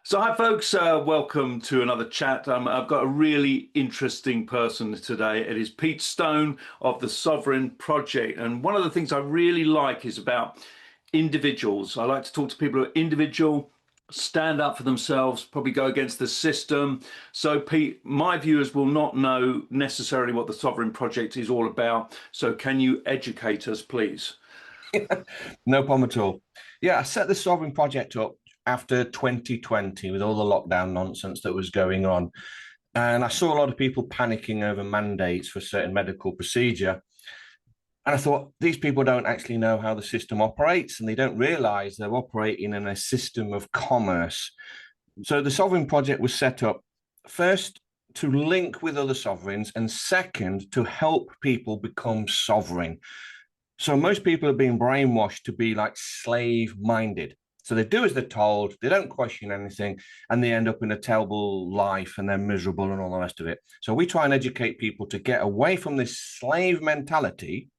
So, hi, folks. Welcome to another chat. I've got a really interesting person today. It is Pete Stone of the Sovereign Project. And one of the things I really like is about individuals. I like to talk to people who are individual, stand up for themselves, probably go against the system. So, Pete, my viewers will not know necessarily what the Sovereign Project is all about. So, can you educate us, please? No problem at all. Yeah, I set the Sovereign Project up after 2020 with all the lockdown nonsense that was going on. And I saw a lot of people panicking over mandates for certain medical procedure. And I thought, these people don't actually know how the system operates, and they don't realize they're operating in a system of commerce. So the Sovereign Project was set up first to link with other sovereigns, and second, to help people become sovereign. So most people are being brainwashed to be like slave minded. So they do as they're told, they don't question anything, and they end up in a terrible life and they're miserable and all the rest of it. So we try and educate people to get away from this slave mentality.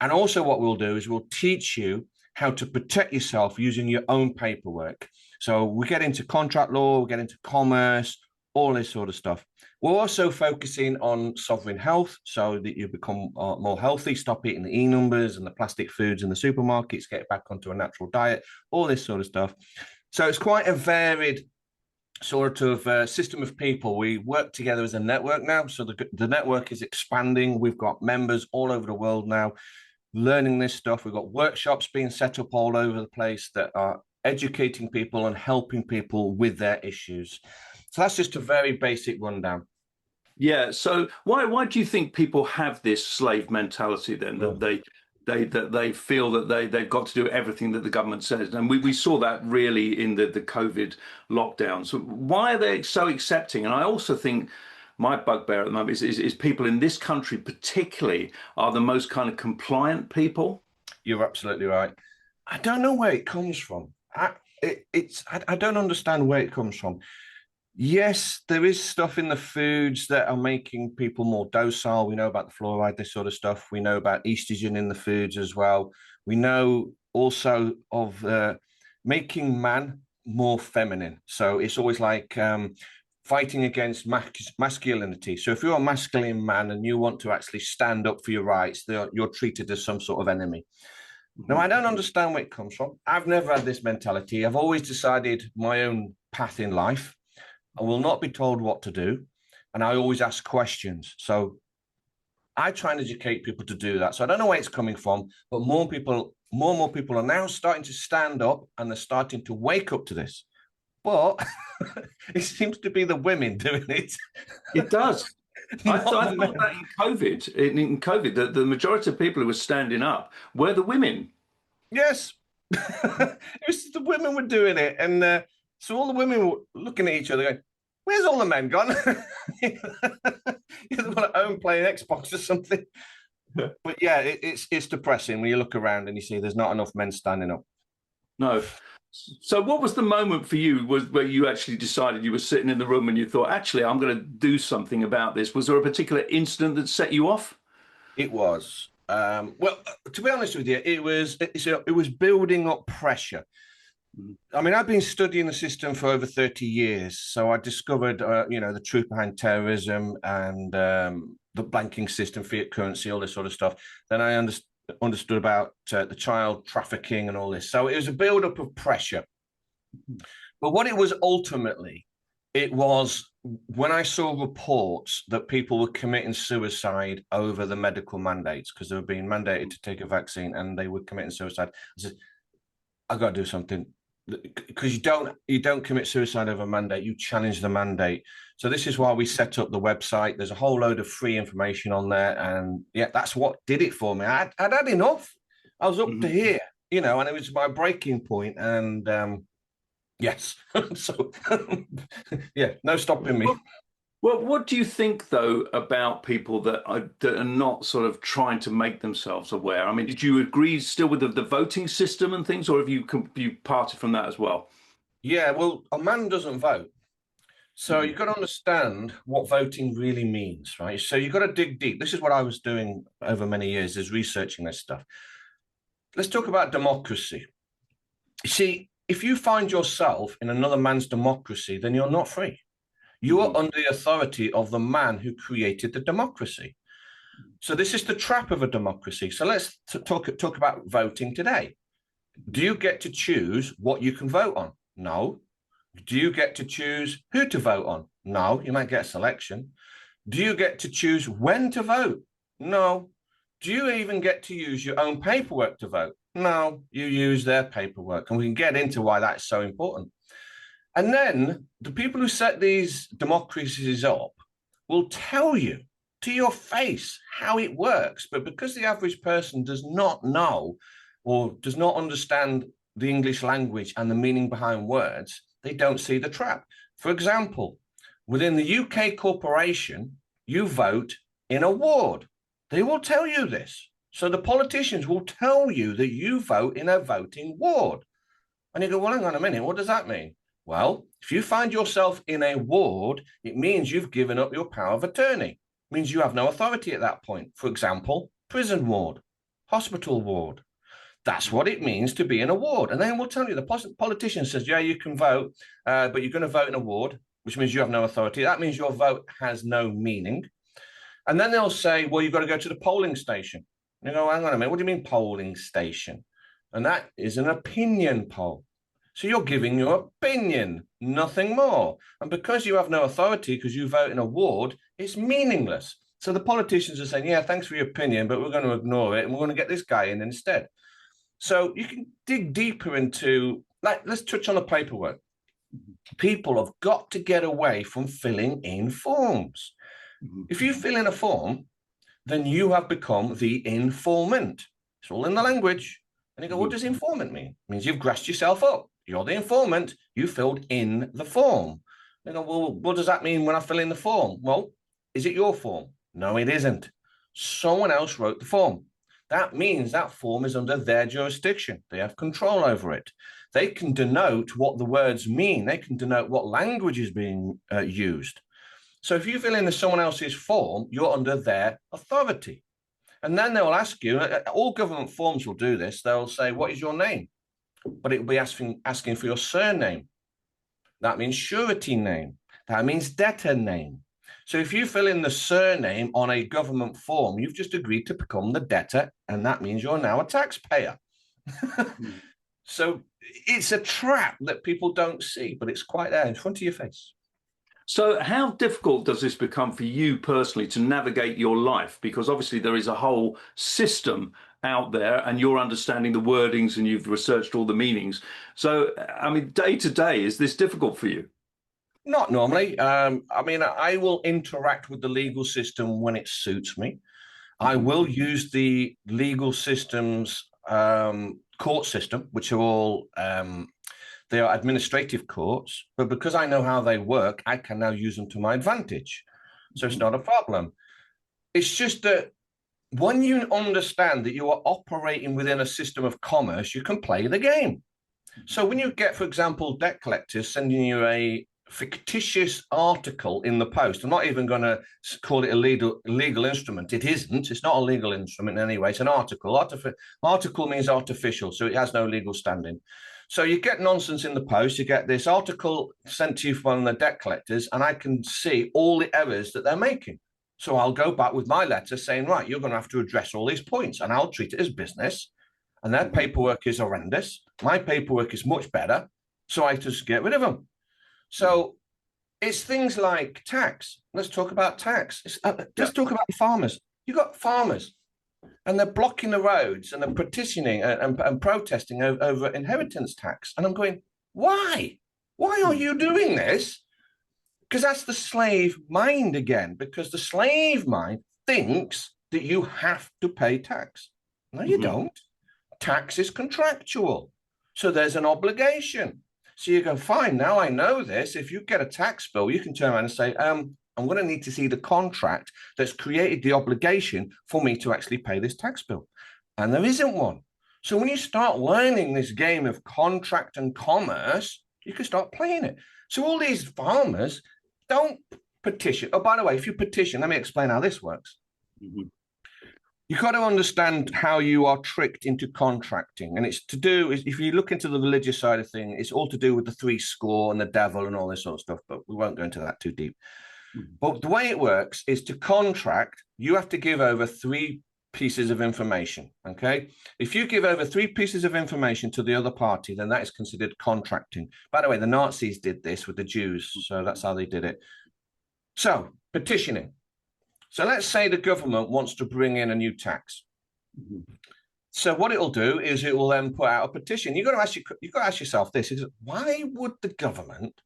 And also, what we'll do is we'll teach you how to protect yourself using your own paperwork. So we get into contract law, we get into commerce, all this sort of stuff. We're also focusing on sovereign health so that you become more healthy, stop eating the e-numbers and the plastic foods in the supermarkets, get back onto a natural diet, all this sort of stuff. So it's quite a varied sort of system of people. We work together as a network now. So the network is expanding. We've got members all over the world now learning this stuff. We've got workshops being set up all over the place that are educating people and helping people with their issues. So that's just a very basic rundown. Yeah. So why do you think people have this slave mentality then that Oh. they feel that they've got to do everything that the government says? And we saw that really in the COVID lockdown. So why are they so accepting? And I also think my bugbear at the moment is people in this country particularly are the most kind of compliant people. You're absolutely right. I don't know where it comes from. I don't understand where it comes from. Yes, there is stuff in the foods that are making people more docile. We know about the fluoride, this sort of stuff. We know about estrogen in the foods as well. We know also of making man more feminine. So it's always like fighting against masculinity. So if you're a masculine man and you want to actually stand up for your rights, you're treated as some sort of enemy. Now, I Mhm. don't understand where it comes from. I've never had this mentality. I've always decided my own path in life. I will not be told what to do. And I always ask questions. So I try and educate people to do that. So I don't know where it's coming from, but more and more people are now starting to stand up and they're starting to wake up to this. But it seems to be the women doing it, It does. not I the thought men. that in COVID, in COVID, the majority of people who were standing up were the women. Yes, it was the women were doing it. And so all the women were looking at each other going, where's all the men gone? You want at home playing Xbox or something. But yeah, it's depressing when you look around and you see there's not enough men standing up. No. So what was the moment for you was where you actually decided you were sitting in the room and you thought, actually, I'm going to do something about this? Was there a particular incident that set you off? It was. Well, to be honest with you, it was building up pressure. Mhm. I mean, I've been studying the system for over 30 years, so I discovered, the truth behind terrorism and the banking system, fiat currency, all this sort of stuff. Then I understood about the child trafficking and all this. So it was a build-up of pressure. But what it was ultimately, it was when I saw reports that people were committing suicide over the medical mandates because they were being mandated to take a vaccine and they were committing suicide. I said, I got to do something because you don't commit suicide over a mandate. You challenge the mandate. So this is why we set up the website. There's a whole load of free information on there, and yeah, that's what did it for me. I'd had enough. I was up to Mhm. here, and it was my breaking point, and yes. So yeah, no stopping me. Well, what do you think, though, about people that are not sort of trying to make themselves aware? I mean, did you agree still with the voting system and things, or have you parted from that as well? Yeah, well, a man doesn't vote. So Mhm. you've got to understand what voting really means, right? So you've got to dig deep. This is what I was doing over many years, is researching this stuff. Let's talk about democracy. You see, if you find yourself in another man's democracy, then you're not free. You are under the authority of the man who created the democracy. So this is the trap of a democracy. So let's talk about voting today. Do you get to choose what you can vote on? No. Do you get to choose who to vote on? No. You might get a selection. Do you get to choose when to vote? No. Do you even get to use your own paperwork to vote? No. You use their paperwork. And we can get into why that's so important. And then the people who set these democracies up will tell you to your face how it works. But because the average person does not know or does not understand the English language and the meaning behind words, they don't see the trap. For example, within the UK corporation, you vote in a ward. They will tell you this. So the politicians will tell you that you vote in a voting ward. And you go, well, hang on a minute, what does that mean? Well, if you find yourself in a ward, it means you've given up your power of attorney. It means you have no authority at that point. For example, prison ward, hospital ward. That's what it means to be in a ward. And then we'll tell you, the politician says, yeah, you can vote, but you're going to vote in a ward, which means you have no authority. That means your vote has no meaning. And then they'll say, well, you've got to go to the polling station. You go, hang on a minute, what do you mean polling station? And that is an opinion poll. So you're giving your opinion, nothing more. And because you have no authority, because you vote in a ward, it's meaningless. So the politicians are saying, yeah, thanks for your opinion, but we're going to ignore it and we're going to get this guy in instead. So you can dig deeper into, like, let's touch on the paperwork. People have got to get away from filling in forms. If you fill in a form, then you have become the informant. It's all in the language. And you go, what does informant mean? It means you've grassed yourself up. You're the informant. You filled in the form. You go, well, what does that mean when I fill in the form? Well, is it your form? No, it isn't. Someone else wrote the form. That means that form is under their jurisdiction. They have control over it. They can denote what the words mean. They can denote what language is being used. So if you fill in someone else's form, you're under their authority. And then they'll ask you, all government forms will do this. They'll say, what is your name? But it will be asking for your surname. That means surety name. That means debtor name. So if you fill in the surname on a government form, you've just agreed to become the debtor, and that means you're now a taxpayer. So it's a trap that people don't see, but it's quite there in front of your face. So how difficult does this become for you personally to navigate your life? Because obviously there is a whole system out there and you're understanding the wordings and you've researched all the meanings. So, I mean, day to day, is this difficult for you? Not normally. I mean, I will interact with the legal system when it suits me. I will use the legal system's court system, which are all they are administrative courts, but because I know how they work, I can now use them to my advantage. So it's not a problem. It's just that when you understand that you are operating within a system of commerce, you can play the game. So when you get, for example, debt collectors sending you a fictitious article in the post, I'm not even going to call it a legal instrument. It isn't. It's not a legal instrument in any way. It's an article. Article means artificial, so it has no legal standing. So you get nonsense in the post, you get this article sent to you from the debt collectors, and I can see all the errors that they're making. So I'll go back with my letter saying, right, you're going to have to address all these points, and I'll treat it as business. And their paperwork is horrendous. My paperwork is much better. So I just get rid of them. So it's things like tax. Let's talk about tax. Let's talk about farmers. You've got farmers. And they're blocking the roads and they're petitioning and protesting over inheritance tax. And I'm going, why? Why are you doing this? Because that's the slave mind again, because the slave mind thinks that you have to pay tax. No, you don't. Tax is contractual. So there's an obligation. So you go, fine, now I know this. If you get a tax bill, you can turn around and say, I'm going to need to see the contract that's created the obligation for me to actually pay this tax bill. And there isn't one. So when you start learning this game of contract and commerce, you can start playing it. So all these farmers don't petition. Oh, by the way, if you petition, let me explain how this works. You've got to understand how you are tricked into contracting. And it's to do, if you look into the religious side of things, it's all to do with the three score and the devil and all this sort of stuff, but we won't go into that too deep. But the way it works is to contract, you have to give over 3 pieces of information, okay? If you give over 3 pieces of information to the other party, then that is considered contracting. By the way, the Nazis did this with the Jews, so that's how they did it. So, petitioning. So let's say the government wants to bring in a new tax. So what it'll do is it will then put out a petition. You've got to ask yourself this: is why would the government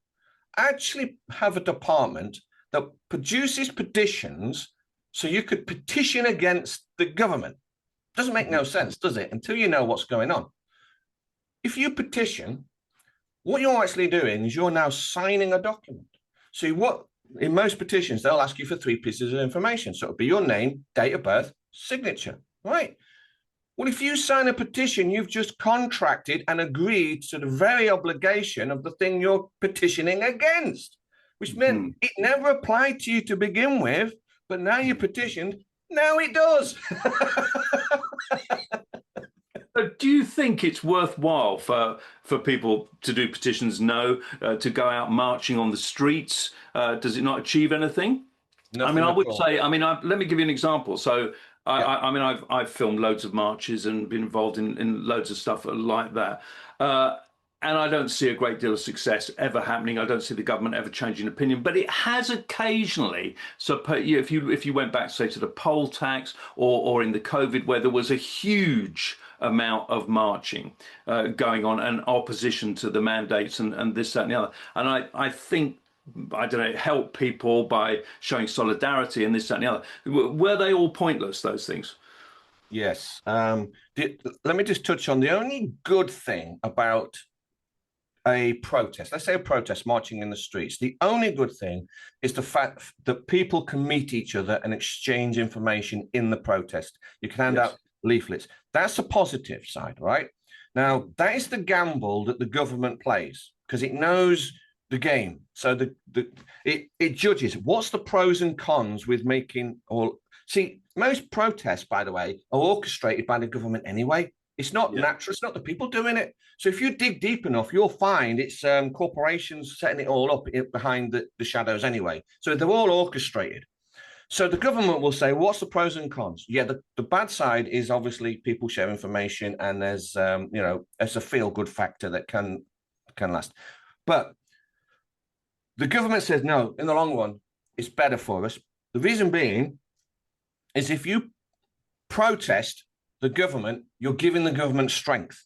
actually have a department that produces petitions so you could petition against the government? Doesn't make no sense, does it? Until you know what's going on. If you petition, what you're actually doing is you're now signing a document. So what? In most petitions, they'll ask you for 3 pieces of information. So it'll be your name, date of birth, signature, right? Well, if you sign a petition, you've just contracted and agreed to the very obligation of the thing you're petitioning against, which meant it never applied to you to begin with, but now you petitioned, now it does. Do you think it's worthwhile for people to do petitions? No, to go out marching on the streets? Does it not achieve anything? Nothing I would all. say. Let me give you an example. So, I've filmed loads of marches and been involved in loads of stuff like that. And I don't see a great deal of success ever happening. I don't see the government ever changing opinion, but it has occasionally. So if you went back, say, to the poll tax or in the COVID, where there was a huge amount of marching going on and opposition to the mandates and this, that, and the other. And I think, I don't know, it helped people by showing solidarity and this, that, and the other. Were they all pointless, those things? Yes. Let me just touch on the only good thing about a protest. Let's say a protest marching in the streets. The only good thing is the fact that people can meet each other and exchange information in the protest. You can hand out leaflets. That's the positive side, right? Now, that is the gamble that the government plays because it knows the game. So it judges what's the pros and cons with making all. See, most protests, by the way, are orchestrated by the government anyway. It's not natural. It's not the people doing it. So if you dig deep enough, you'll find it's corporations setting it all up behind the shadows anyway. So they're all orchestrated. So the government will say, what's the pros and cons? Yeah, the bad side is obviously people share information and there's, there's a feel-good factor that can last. But the government says, no, in the long run, it's better for us. The reason being is if you protest the government, you're giving the government strength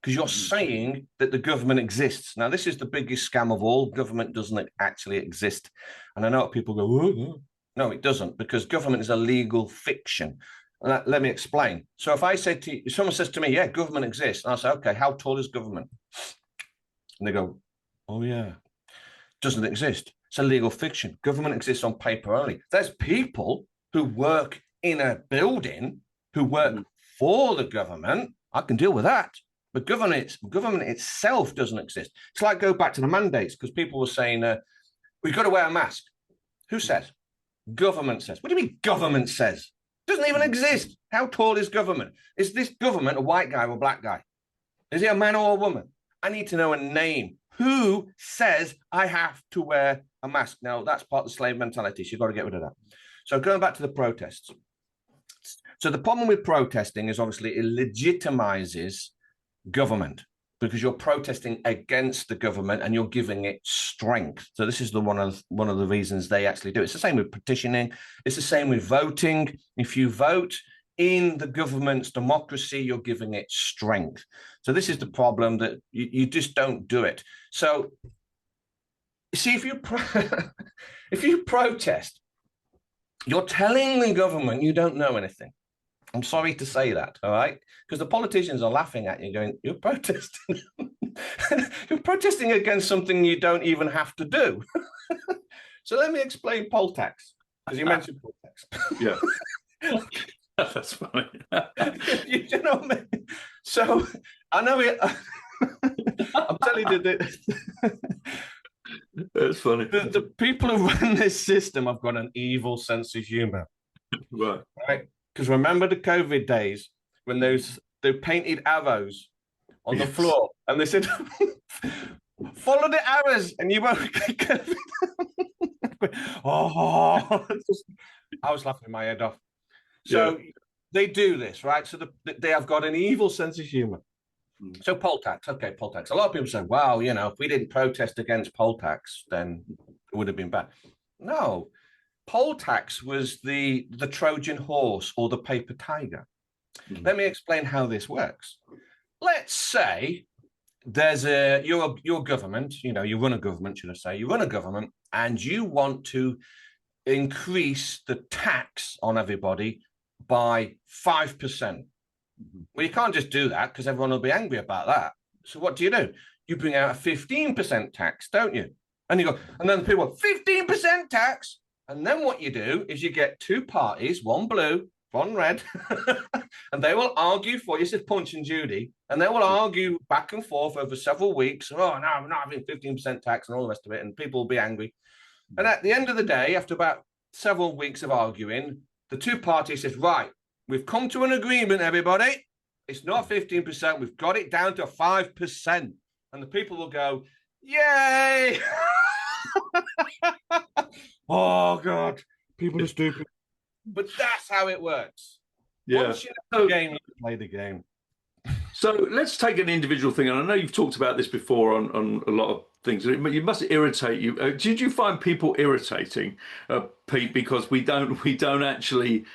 because you're saying that the government exists. Now, this is the biggest scam of all. Government doesn't actually exist. And I know people go, oh. No, it doesn't, because government is a legal fiction. Let me explain. So if I say to you, if someone says to me, yeah, government exists, and I say, okay, how tall is government? And they go, oh, yeah, doesn't exist. It's a legal fiction. Government exists on paper only. There's people who work in a building who work for the government. I can deal with that. But government itself doesn't exist. It's like go back to the mandates, because people were saying, we've got to wear a mask. Who says? Government says. What do you mean government says? It doesn't even exist. How tall is government? Is this government a white guy or a black guy? Is it a man or a woman? I need to know a name. Who says I have to wear a mask? Now, that's part of the slave mentality. So you've got to get rid of that. So going back to the protests. So the problem with protesting is obviously it legitimizes government because you're protesting against the government and you're giving it strength. So this is one of the reasons they actually do it. It's the same with petitioning. It's the same with voting. If you vote in the government's democracy, you're giving it strength. So this is the problem, that you just don't do it. So see, if you protest, you're telling the government you don't know anything. I'm sorry to say that, all right? Because the politicians are laughing at you going, you're protesting. You're protesting against something you don't even have to do. So let me explain poll tax, because you mentioned poll tax. Yeah. That's funny. You know what I mean? So I know it. I'm telling you that that's funny. The people who run this system have got an evil sense of humor. Right. Right? Because remember the COVID days when they painted arrows on the floor and they said, follow the arrows and you won't get COVID. Oh, I was laughing my head off. So they do this, right? So they have got an evil sense of humor. So poll tax, okay, poll tax. A lot of people say, wow, you know, if we didn't protest against poll tax, then it would have been bad. No, poll tax was the Trojan horse or the paper tiger. Let me explain how this works. Let's say there's your government, you know, you run a government, should I say, you run a government and you want to increase the tax on everybody by 5%. Well, you can't just do that because everyone will be angry about that. So what do? You bring out a 15% tax, don't you? And you go, and then the people, 15% tax. And then what you do is you get two parties, one blue, one red, and they will argue for you. This is Punch and Judy, and they will argue back and forth over several weeks. Oh, no, we're not having 15% tax and all the rest of it. And people will be angry. And at the end of the day, after about several weeks of arguing, the two parties says, right, we've come to an agreement, everybody. It's not 15%. We've got it down to 5%. And the people will go, yay! Oh, God, people are stupid. But that's how it works. Yeah. Once you know the game, you play the game. So let's take an individual thing. And I know you've talked about this before on a lot of things. It must irritate you. Did you find people irritating, Pete? Because we don't actually.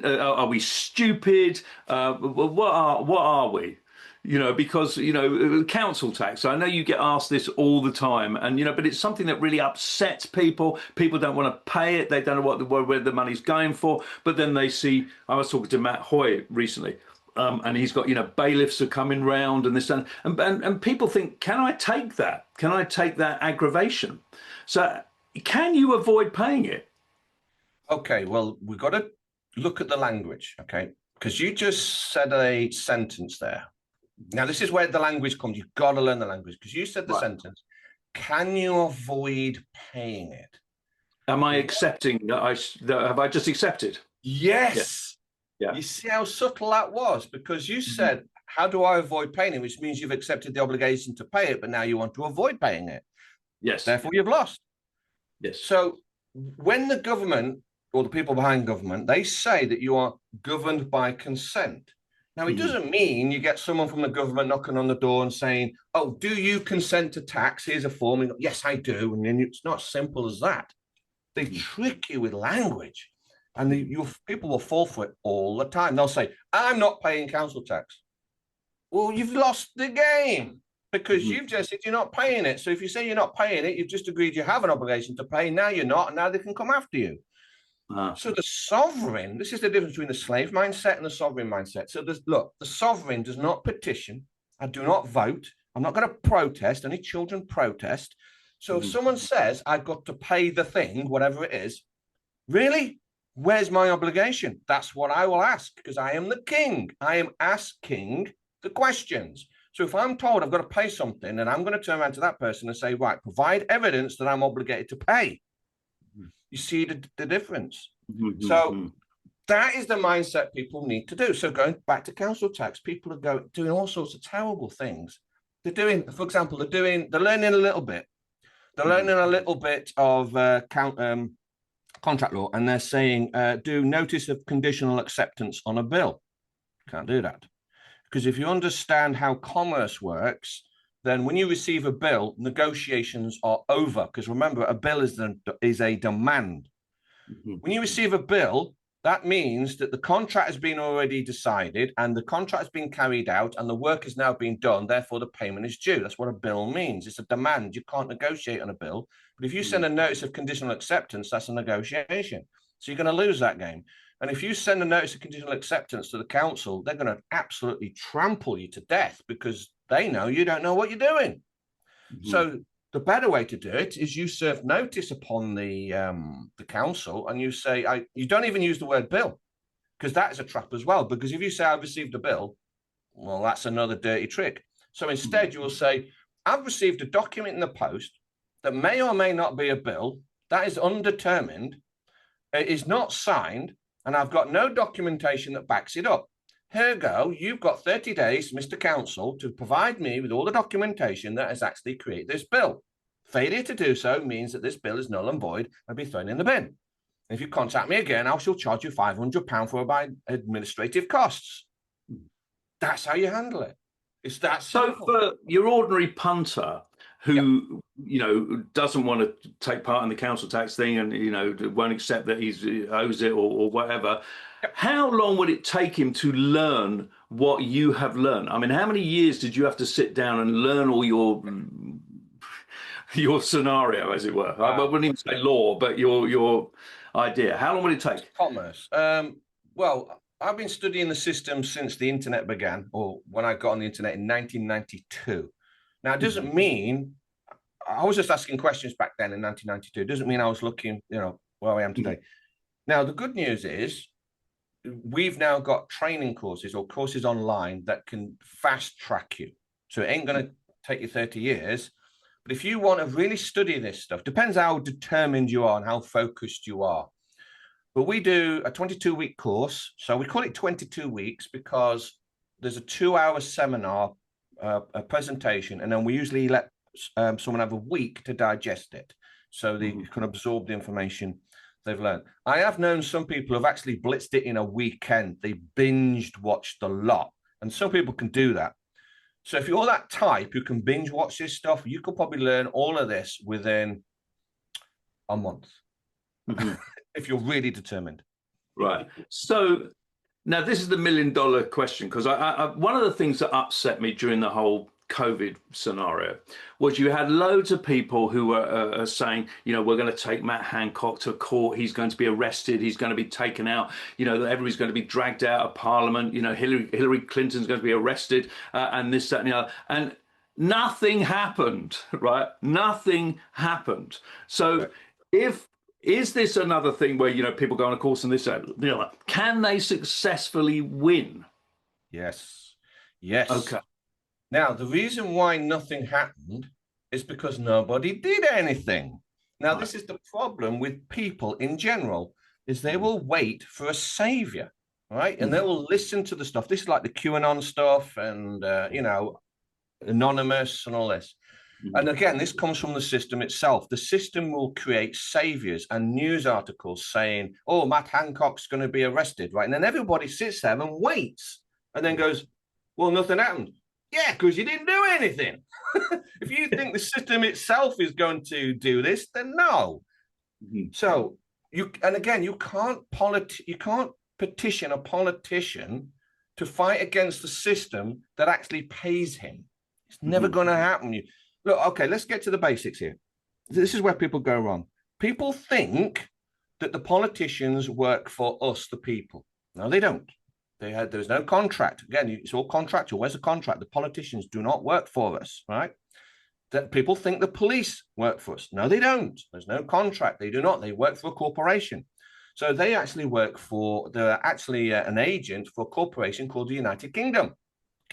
Are we stupid? What are we? You know, because, you know, council tax, I know you get asked this all the time and, you know, but it's something that really upsets people. People don't want to pay it. They don't know where the money's going for. But then they see, I was talking to Matt Hoy recently, and he's got, you know, bailiffs are coming round and this and people think, can I take that? Can I take that aggravation? So can you avoid paying it? Okay, well, we've got to look at the language, okay? Because you just said a sentence there. Now, this is where the language comes. You've got to learn the language because you said the sentence, can you avoid paying it? Am I accepting that have I just accepted? Yes. Yeah. You see how subtle that was? Because you said, how do I avoid paying it? Which means you've accepted the obligation to pay it, but now you want to avoid paying it. Yes. Therefore, you've lost. Yes. So when the government or the people behind government, they say that you are governed by consent. Now, it doesn't mean you get someone from the government knocking on the door and saying, oh, do you consent to tax? Here's a form. And, yes, I do. And then it's not as simple as that. They trick you with language. And people will fall for it all the time. They'll say, I'm not paying council tax. Well, you've lost the game because you've just said you're not paying it. So if you say you're not paying it, you've just agreed you have an obligation to pay. Now you're not. And now they can come after you. So the sovereign, this is the difference between the slave mindset and the sovereign mindset. So look, the sovereign does not petition. I do not vote. I'm not going to protest. Any children protest. So if someone says, I've got to pay the thing, whatever it is, really? Where's my obligation? That's what I will ask because I am the king. I am asking the questions. So if I'm told I've got to pay something and I'm going to turn around to that person and say, right, provide evidence that I'm obligated to pay. You see the difference. So that is the mindset people need to do. So going back to council tax, people are doing all sorts of terrible things. They're doing, for example, they're learning a little bit. They're learning a little bit of contract law, and they're saying do notice of conditional acceptance on a bill. Can't do that. Because if you understand how commerce works, then when you receive a bill, negotiations are over. Because remember, a bill is a demand. When you receive a bill, that means that the contract has been already decided and the contract has been carried out and the work has now been done. Therefore, the payment is due. That's what a bill means. It's a demand. You can't negotiate on a bill. But if you send a notice of conditional acceptance, that's a negotiation. So you're going to lose that game. And if you send a notice of conditional acceptance to the council, they're going to absolutely trample you to death because they know you don't know what you're doing. So the better way to do it is you serve notice upon the council and you say, you don't even use the word bill because that is a trap as well. Because if you say I've received a bill, well, that's another dirty trick. So instead you will say, I've received a document in the post that may or may not be a bill that is undetermined. It is not signed. and I've got no documentation that backs it up. Here go, you've got 30 days, Mr. Counsel, to provide me with all the documentation that has actually created this bill. Failure to do so means that this bill is null and void and be thrown in the bin. If you contact me again, I shall charge you £500 for my administrative costs. That's how you handle it. It's that simple. So for your ordinary punter who, doesn't want to take part in the council tax thing and, won't accept that he owes it or whatever, how long would it take him to learn what you have learned? I mean, how many years did you have to sit down and learn all your scenario, as it were? I wouldn't even say law, but your idea. How long would it take? Commerce. Well, I've been studying the system since the internet began, or when I got on the internet in 1992. Now, it doesn't mean I was just asking questions back then in 1992. It doesn't mean I was looking, where I am today. Now, the good news is we've now got training courses or courses online that can fast track you. So it ain't going to take you 30 years. But if you want to really study this stuff, depends how determined you are and how focused you are. But we do a 22-week course. So we call it 22 weeks because there's a 2-hour seminar, a presentation, and then we usually let someone have a week to digest it so they can absorb the information they've learned. I have known some people who have actually blitzed it in a weekend. They binged watched a lot, and some people can do that. So if you're that type who can binge watch this stuff, you could probably learn all of this within a month. If you're really determined. Right. So now this is the $1 million question, because one of the things that upset me during the whole COVID scenario was you had loads of people who were saying, we're going to take Matt Hancock to court. He's going to be arrested. He's going to be taken out. Everybody's going to be dragged out of Parliament. Hillary Clinton's going to be arrested and this, that, and the other. And nothing happened, right? Nothing happened. So is this another thing where, people go on a course and this, can they successfully win? Yes. Yes. Okay. Now, the reason why nothing happened is because nobody did anything. Now, this is the problem with people in general, is they will wait for a savior, right? And they will listen to the stuff. This is like the QAnon stuff and, Anonymous and all this. And again, this comes from the system itself. The system will create saviors and news articles saying, oh, Matt Hancock's going to be arrested, right? And then everybody sits there and waits and then goes, well, nothing happened. Yeah, because you didn't do anything. If you think the system itself is going to do this, then no. So you can't petition a politician to fight against the system that actually pays him. It's never going to happen. Look, okay, let's get to the basics here. This is where people go wrong. People think that the politicians work for us, the people. No, they don't. There's no contract. Again, it's all contractual. Where's the contract? The politicians do not work for us, right? That people think the police work for us. No, they don't. There's no contract. They do not. They work for a corporation. So they actually they're actually an agent for a corporation called the United Kingdom.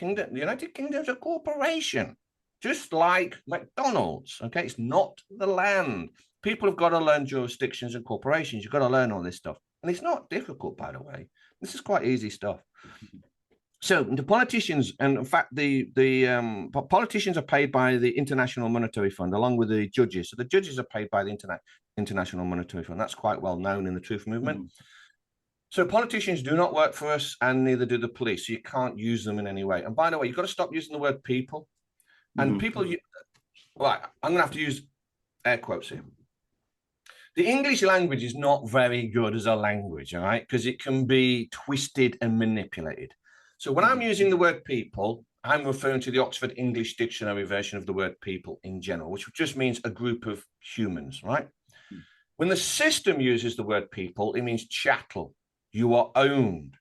The United Kingdom is a corporation, just like McDonald's. Okay, it's not the land. People have got to learn jurisdictions and corporations. You've got to learn all this stuff. And it's not difficult, by the way. This is quite easy stuff. So the politicians, and in fact, the politicians are paid by the International Monetary Fund, along with the judges. So the judges are paid by the International Monetary Fund. That's quite well known in the truth movement. So politicians do not work for us, and neither do the police. So you can't use them in any way. And by the way, you've got to stop using the word people. And people, right, I'm going to have to use air quotes here. The English language is not very good as a language, all right, because it can be twisted and manipulated. So when I'm using the word people, I'm referring to the Oxford English Dictionary version of the word people in general, which just means a group of humans, right? When the system uses the word people, it means chattel. You are owned.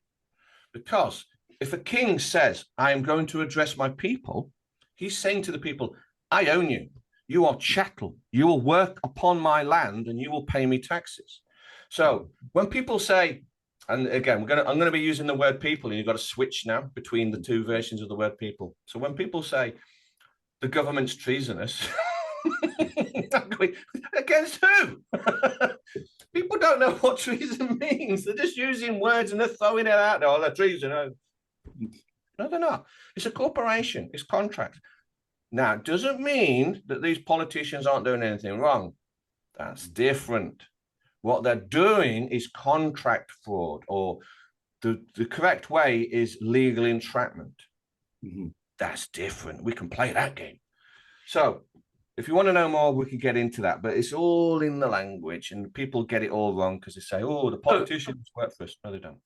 Because if a king says, I am going to address my people, he's saying to the people, I own you. You are chattel. You will work upon my land and you will pay me taxes. So when people say, and again, I'm going to be using the word people, and you've got to switch now between the two versions of the word people. So when people say the government's treasonous, Against who? People don't know what treason means. They're just using words and they're throwing it out there. Oh, they're treason. Oh. No, they're not. It's a corporation. It's contract. Now, it doesn't mean that these politicians aren't doing anything wrong. That's different. What they're doing is contract fraud, or the correct way is legal entrapment. Mm-hmm. That's different. We can play that game. So if you want to know more, we can get into that, but it's all in the language and people get it all wrong because they say, oh, the politicians work for us. No, they don't.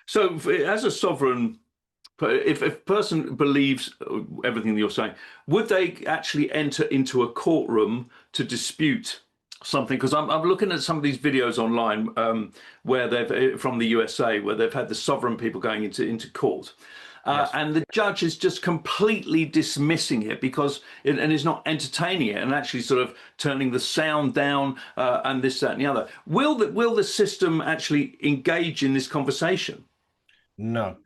So as a sovereign, if a person believes everything that you're saying, would they actually enter into a courtroom to dispute something? Because I'm looking at some of these videos online where they've from the USA, where they've had the sovereign people going into court. Yes. And the judge is just completely dismissing it because and is not entertaining it and actually sort of turning the sound down and this, that, and the other. Will the system actually engage in this conversation? No.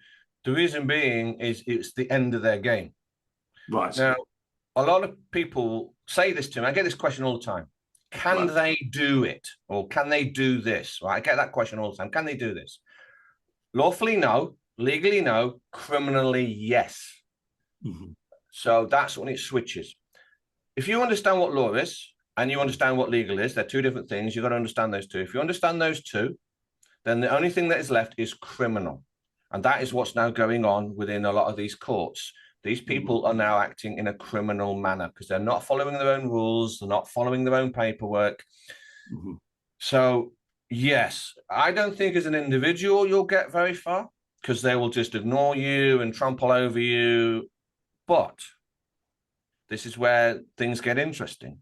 The reason being is it's the end of their game. Right. Now, a lot of people say this to me. I get this question all the time. Can they do it? Or can they do this? Right? I get that question all the time. Can they do this? Lawfully, no. Legally, no. Criminally, yes. Mm-hmm. So that's when it switches. If you understand what law is and you understand what legal is, they're two different things. You've got to understand those two. If you understand those two, then the only thing that is left is criminal. And that is what's now going on within a lot of these courts. These people are now acting in a criminal manner because they're not following their own rules. They're not following their own paperwork. Mm-hmm. So, yes, I don't think as an individual you'll get very far because they will just ignore you and trample over you. But this is where things get interesting.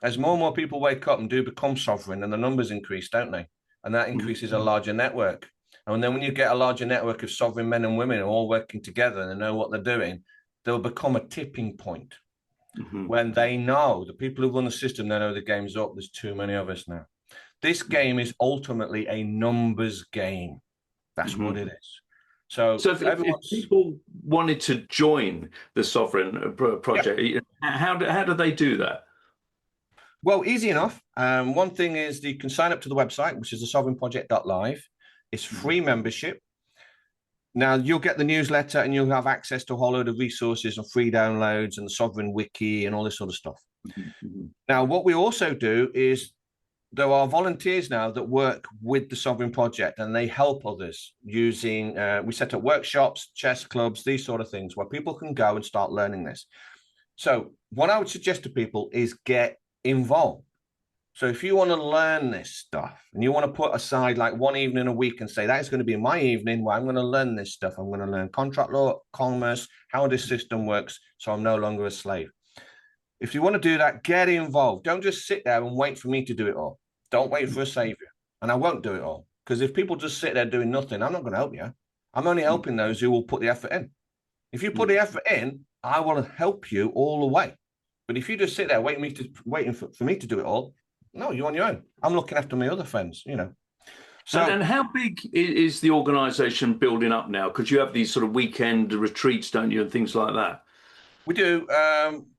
As more and more people wake up and do become sovereign, and the numbers increase, don't they? And that increases a larger network. And then when you get a larger network of sovereign men and women all working together and they know what they're doing, there'll become a tipping point when they know, the people who run the system, they know the game's up. There's too many of us now. This game is ultimately a numbers game. That's what it is. So if people wanted to join the Sovereign project, how do they do that? Well, easy enough. One thing is you can sign up to the website, which is the sovereignproject.live. It's free membership. Now, you'll get the newsletter and you'll have access to a whole load of resources and free downloads and the Sovereign Wiki and all this sort of stuff. Now, what we also do is there are volunteers now that work with the Sovereign Project and they help others using, we set up workshops, chess clubs, these sort of things where people can go and start learning this. So what I would suggest to people is get involved. So if you want to learn this stuff and you want to put aside like one evening a week and say, that is going to be my evening where I'm going to learn this stuff. I'm going to learn contract law, commerce, how this system works, so I'm no longer a slave. If you want to do that, get involved. Don't just sit there and wait for me to do it all. Don't wait for a savior. And I won't do it all. Because if people just sit there doing nothing, I'm not going to help you. I'm only helping those who will put the effort in. If you put the effort in, I will help you all the way. But if you just sit there waiting for me to do it all, no, you're on your own. I'm looking after my other friends, you know. So, and how big is the organization building up now? Because you have these sort of weekend retreats, don't you, and things like that? We do.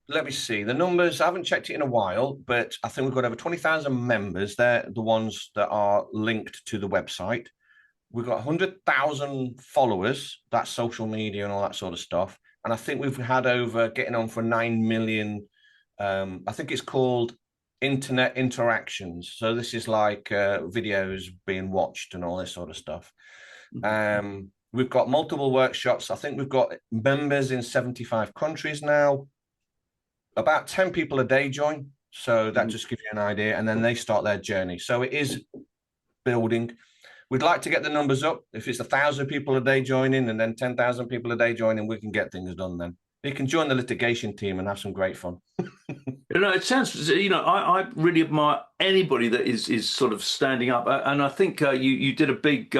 Let me see. The numbers, I haven't checked it in a while, but I think we've got over 20,000 members. They're the ones that are linked to the website. We've got 100,000 followers. That's social media and all that sort of stuff. And I think we've had over getting on for 9 million. I think it's called internet interactions. So this is like videos being watched and all this sort of stuff. We've got multiple workshops. I think we've got members in 75 countries now. About 10 people a day join. So that just gives you an idea. And then they start their journey. So it is building. We'd like to get the numbers up. If it's 1,000 people a day joining and then 10,000 people a day joining, we can get things done then. You can join the litigation team and have some great fun. You know, it sounds, you know, I really admire anybody that is sort of standing up. And I think you did a big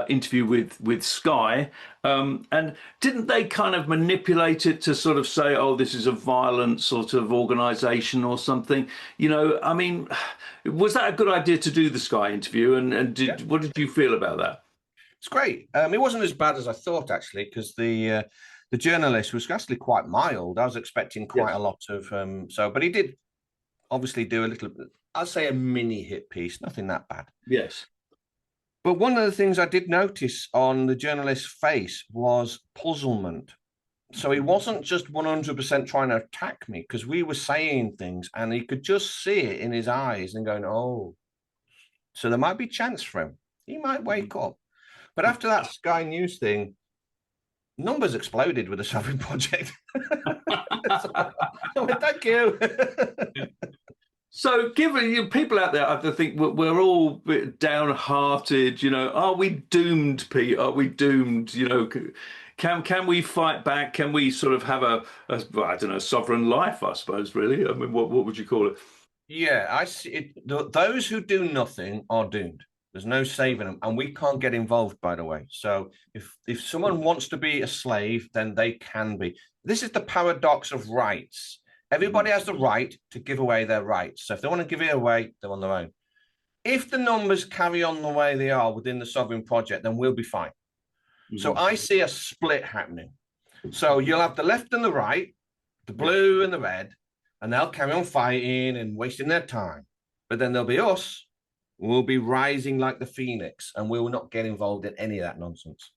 interview with Sky. And didn't they kind of manipulate it to sort of say, oh, this is a violent sort of organization or something? You know, I mean, was that a good idea to do the Sky interview? And what did you feel about that? It's great. It wasn't as bad as I thought, actually, because the journalist was actually quite mild. I was expecting quite a lot of but he did obviously do a little bit. I'll say a mini hit piece, nothing that bad. Yes. But one of the things I did notice on the journalist's face was puzzlement. So he wasn't just 100% trying to attack me, because we were saying things and he could just see it in his eyes and going, oh, so there might be chance for him. He might wake up. But after that Sky News thing, numbers exploded with the Sovereign Project. So, thank you. So, given you people out there, I think we're all a bit downhearted. Are we doomed, Pete? Are we doomed? Can we fight back? Can we sort of have well, I don't know, sovereign life? I suppose, really. I mean, what would you call it? Yeah, I see it. Those who do nothing are doomed. There's no saving them, and we can't get involved, by the way. So if someone wants to be a slave, then they can be. This is the paradox of rights. Everybody has the right to give away their rights. So if they want to give it away, they're on their own. If the numbers carry on the way they are within the Sovereign Project, then we'll be fine. So I see a split happening. So you'll have the left and the right, the blue and the red, and they'll carry on fighting and wasting their time. But then there'll be us. We'll be rising like the phoenix, and we will not get involved in any of that nonsense.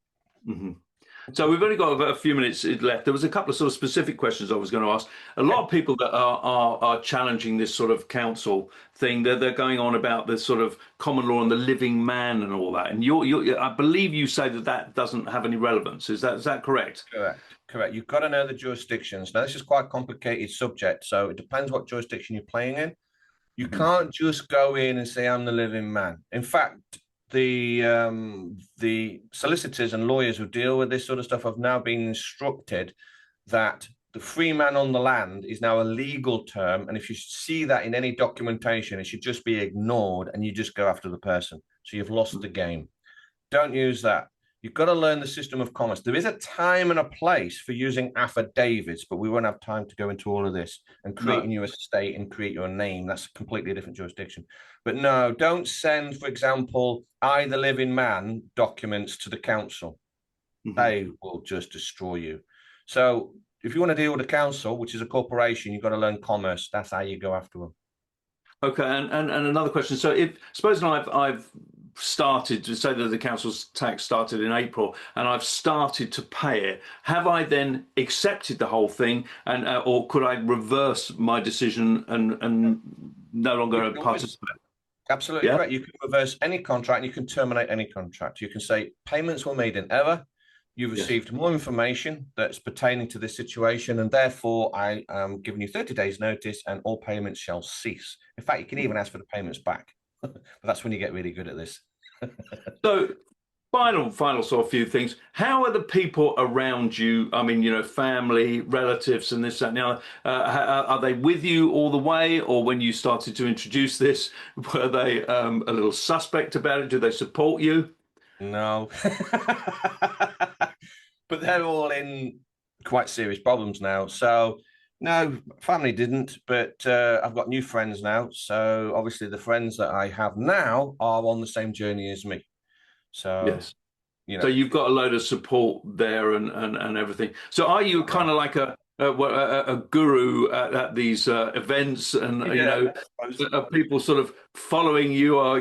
So we've only got about a few minutes left. There was a couple of sort of specific questions I was going to ask. A lot of people that are challenging this sort of council thing, they're going on about the sort of common law and the living man and all that. And I believe you say that doesn't have any relevance. Is that correct? Correct. You've got to know the jurisdictions. Now, this is quite a complicated subject, so it depends what jurisdiction you're playing in. You can't just go in and say, I'm the living man. In fact, the solicitors and lawyers who deal with this sort of stuff have now been instructed that the free man on the land is now a legal term. And if you see that in any documentation, it should just be ignored and you just go after the person. So you've lost the game. Don't use that. You've got to learn the system of commerce. There is a time and a place for using affidavits, but we won't have time to go into all of this and creating your estate and create your name. That's a completely different jurisdiction. But no, don't send, for example, I, the living man, documents to the council. They will just destroy you. So if you want to deal with the council, which is a corporation, you've got to learn commerce. That's how you go after them. Okay, and another question. So if supposing I've started to say that the council's tax started in April and I've started to pay it, have I then accepted the whole thing, and or could I reverse my decision and no longer participate? Absolutely correct. You can reverse any contract and you can terminate any contract. You can say payments were made in error. You've received more information that's pertaining to this situation, and therefore I am giving you 30 days notice and all payments shall cease. In fact, you can even ask for the payments back. But that's when you get really good at this. So final sort of few things. How are the people around you? I mean, family, relatives, and this, that, and the other. Are they with you all the way? Or when you started to introduce this, were they a little suspect about it? Do they support you? No. But they're all in quite serious problems now. So no, family didn't, but I've got new friends now. So obviously the friends that I have now are on the same journey as me. So, yes. So you've got a load of support there and everything. So are you kind of like a guru at these events, and are people sort of following you, or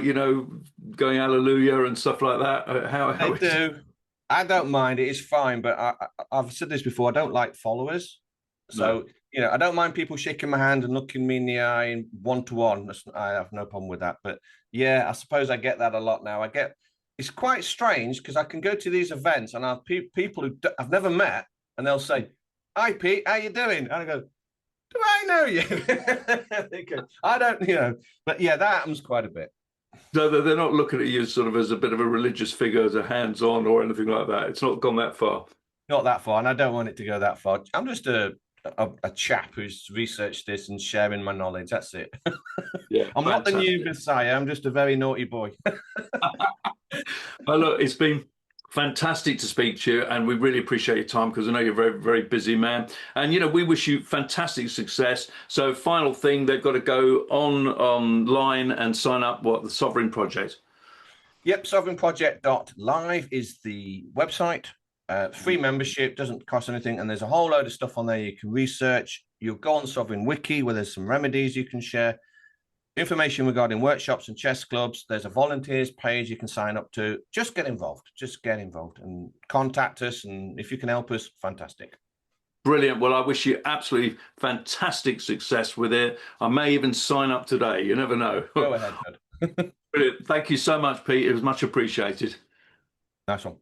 going hallelujah and stuff like that? How they do. I don't mind it. It's fine, but I've said this before. I don't like followers. So I don't mind people shaking my hand and looking me in the eye and one-to-one. I have no problem with that. But yeah, I suppose I get that a lot now. It's quite strange because I can go to these events and I have people who I've never met, and they'll say, "Hi, Pete, how you doing?" And I go, "Do I know you?" They go, I don't, But yeah, that happens quite a bit. So they're not looking at you sort of as a bit of a religious figure, as a hands-on or anything like that. It's not gone that far. Not that far, and I don't want it to go that far. I'm just a chap who's researched this and sharing my knowledge. That's it. Yeah, I'm not the new Messiah. I'm just a very naughty boy. Well, look, it's been fantastic to speak to you, and we really appreciate your time because I know you're a very, very busy man. And we wish you fantastic success. So, final thing, they've got to go online and sign up. The Sovereign Project? Yep, sovereignproject.live is the website. Free membership, doesn't cost anything, and there's a whole load of stuff on there you can research. You'll go on Sovereign Wiki where there's some remedies you can share. Information regarding workshops and chess clubs. There's a volunteers page you can sign up to. Just get involved. Just get involved and contact us. And if you can help us, fantastic. Brilliant. Well, I wish you absolutely fantastic success with it. I may even sign up today. You never know. Go ahead, Ed. Brilliant. Thank you so much, Pete. It was much appreciated. Nice one.